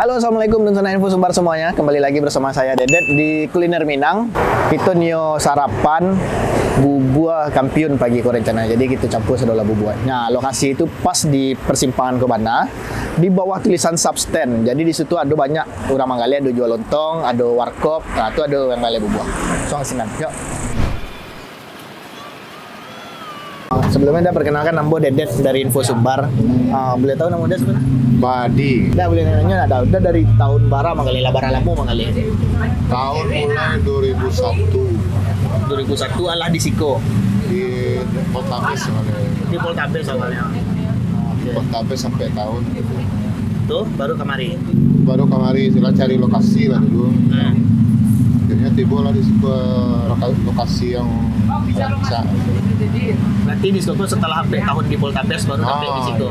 Halo, assalamualaikum dan sana info sumber semuanya. Kembali lagi bersama saya Dedet di Kuliner Minang. Kita nio sarapan bubua kampiun pagi ko rencana. Jadi kita campur sedola bubua. Nah, lokasi itu pas di persimpangan Kebana, di bawah tulisan substand. Jadi di situ ada banyak orang manggali, ada jual lontong, ada warkop. Nah, itu ada yang manggali bubua. Soang sinan. Yuk. Sebelumnya dah perkenalkan nama Dedet dari Info Sumbar. Boleh tahu nama dia sebenarnya? Badi. Dah boleh nanya ada. Udah dari tahun bara manggali labar alamu manggali. Tahun mulai 2001 2001 alah di Siko. di Poltabes sebenarnya. Di Poltabes awalnya. Poltabes sampai tahun gitu. Tuh baru kemari. Baru kemari sila cari lokasi lah dulu. Akhirnya tiba lah di sebuah lokasi yang bisa. Berarti di Siko setelah hampir tahun di Poltabes baru sampai di Siko.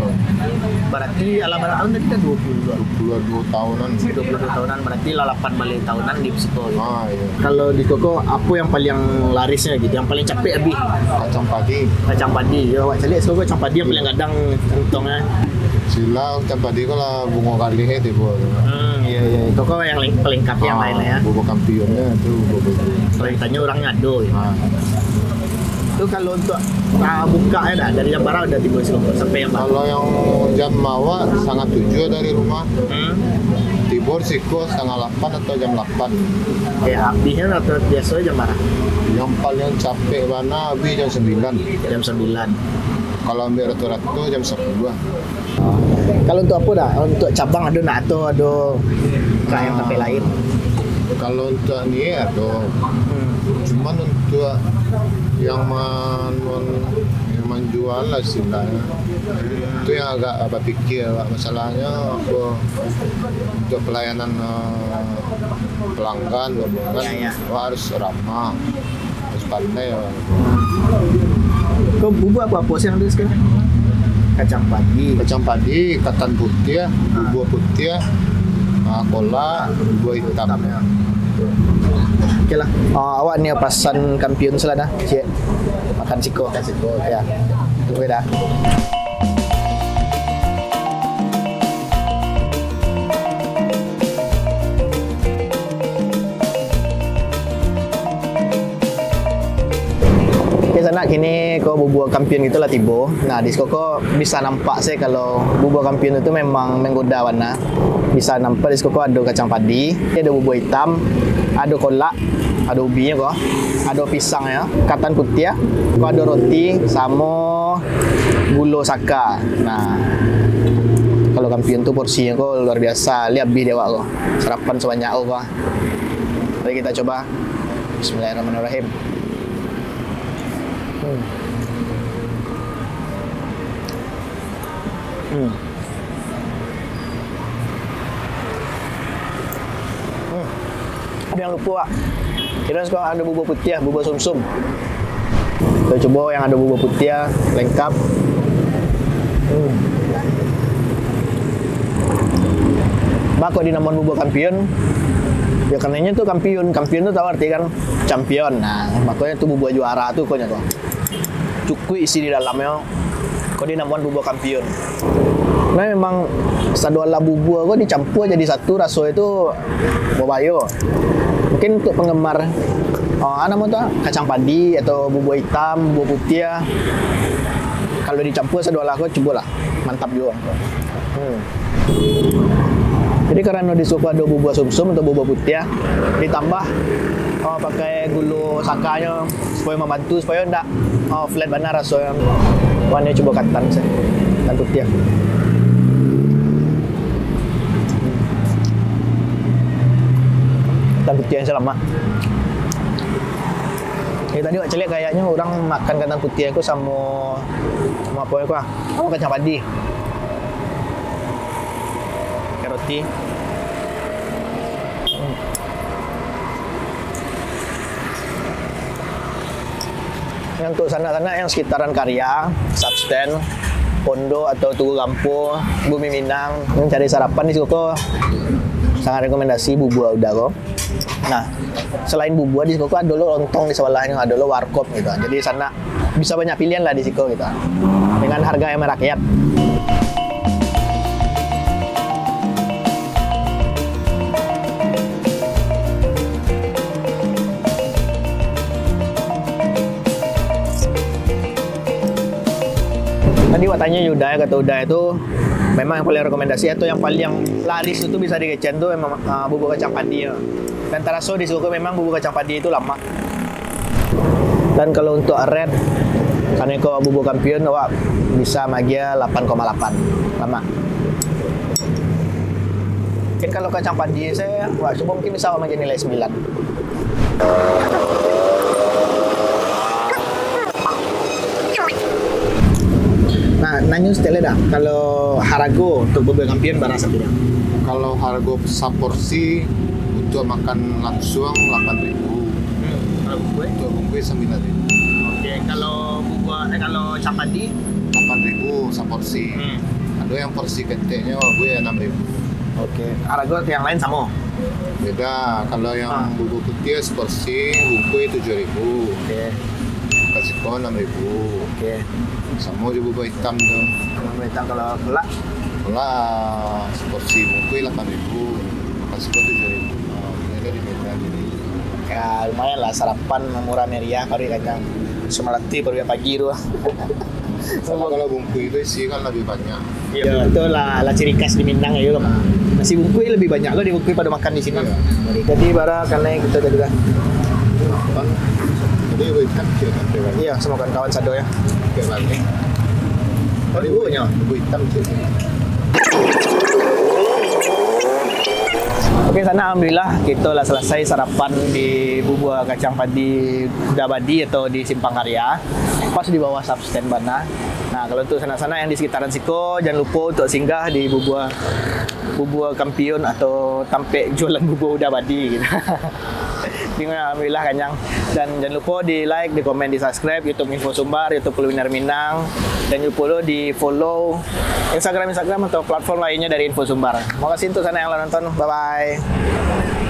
Berarti ala berapa tahun tadi kan 22 tahunan. 22 tahunan berarti 8 balik tahunan di Siko. Gitu. Iya. Kalau di Koko apa yang paling larisnya gitu, yang paling capek lebih? Kacang padi. Kacang padi. Ya, awak cari Siko kacang padi yang paling kadang untungnya. Sila kacang padi kalau bunga kali tiba. Iya. Koko yang pelengkap yang lainnya ya. Bubuk kampionnya itu bubuk. Kalau ditanya orangnya ada ya. Itu kalau untuk buka ya dah dari jam berapa udah tiba sampai yang Kalau yang jam mawa setengah 7 dari rumah. Tibur Siko setengah 8 atau jam 8. Kayak habisnya atau biasa jam berapa? Yang paling capek mana habis jam 9. Jam 9. Kalau ambil ratu-ratu jam 10. Kalau untuk apa dah? Untuk cabang ada nak atau ada yang sampai lain? Kalau untuk ni ada. Cuman untuk yang menjual lah istilahnya. Itu yang agak apa pikir masalahnya apa untuk pelayanan pelanggan Ya. harus ramah, harus pandai. Kau bubuk apa sih yang ada sekarang? Kacang padi, Ketan putih, bubuk putih, kola, bubuk hitam. Oke lah. Awak ni pasan kampiun selana, cik. Makan siko. Ya. Tunggu dah. Oke sana kini kau bubuk kampiun itulah tibo. Nah di koko bisa nampak sih kalau bubuk kampiun itu memang menggoda warna. Bisa nampak di koko ada kacang padi, ada bubuk hitam, ada kolak, ada ubinya kok, ada pisang ya, ketan putih, kok ada roti, sama gula saka. Nah kalau kampiun tu porsinya kok luar biasa, lihat lebih dewa kok, sarapan sebanyak kok. Mari kita coba. Bismillahirrahmanirrahim. Yang lupa, kita sekarang ada bubuk putih, bubuk sumsum. Kita coba yang ada bubuk putih, lengkap. Bako dinamakan bubuk kampiun. Ya karenanya tuh kampiun tuh tahu arti kan champion. Nah, makanya tuh bubuk juara tuh koknya tuh. Cukup isi di dalamnya. Kok dinamakan bubuk kampiun. Nah memang saduala bubuk kok dicampur jadi satu rasa itu bobayo. Mungkin untuk penggemar tuh kacang padi atau bubuk hitam, bubuk putih. Kalau dicampur saduala kok cobalah. Mantap juga. Jadi karena disuka ada bubuk sumsum atau bubuk putih, ditambah pakai gula sakanya supaya membantu supaya enggak flat benar rasanya. Warnanya coba ketan putih. Ketan putih yang selama. Tadi wak celik kayaknya orang makan ketan putih itu sama apa ya kok? Kacang padi. Roti. Yang untuk sana-sana yang sekitaran Karya, Substand, Pondo atau Tugu Gampo, Bumi Minang, mencari sarapan di Siko, sangat rekomendasi bubua udah kok. Nah, selain bubua di Siko ada lontong di sebelahnya, ada warkop gitu. Jadi sana bisa banyak pilihan lah di Siko gitu. Dengan harga yang merakyat. tanya Uday, kata Uday itu memang yang paling rekomendasi atau yang paling laris itu bisa di Kecen tuh memang bubur kacang padi ya. Dan Taraso di Soko memang bubur kacang padi itu lama. Dan kalau untuk red karena kau bubur kampion wah bisa magia 8,8 lama. Mungkin kalau kacang padi saya wah coba mungkin bisa magia nilai 9. Nah, nanya setelah dah kalau harago untuk bubur kampion berapa saja? Kalau harga saporsi untuk makan langsung 8.000. Kalau bubur Untuk bungkus 9.000. oke, kalau bubur kalau capati 8.000 saporsi. Ada yang porsi keteknya gue 6.000. oke, harago yang lain sama. Beda, kalau yang bubur putih seporsi bungkus 7.000. Oke, Kasih kau 6.000. oke. Sama juga bubur hitam tuh. Kalau kelak Lah seporsi bungkus 8.000. Kasih kau 7.000. Beda di beda jadi. ya lumayan lah sarapan murah meriah kalau kacang semalati baru pagi tuh. Sama kalau bungkus itu isi kan lebih banyak. Ya, itu lah ciri khas di Minang ya loh. Nasi bungkui lebih banyak loh di bungkui pada makan di sini. Iya. Jadi bara karena kita tadi dah. Jadi bubur hitam kira kan. Iya, sama kawan Sado ya. Kayak balik. Oh, ibunya. Bubur hitam kira. Oke, sana alhamdulillah kita lah selesai sarapan di bubur kacang padi Udabadi atau di Simpang Karya. Pas di bawah substand Bana. Nah, kalau untuk sana-sana yang di sekitaran Siko, jangan lupa untuk singgah di bubur kampion atau tampek jualan bubur Udabadi gitu. Alhamdulillah Kanyang. Dan jangan lupa di like, di komen, di subscribe YouTube Info Sumbar, YouTube Kuliner Minang, dan jangan lupa di follow Instagram atau platform lainnya dari Info Sumbar. Terima kasih untuk sana yang nonton. Bye bye.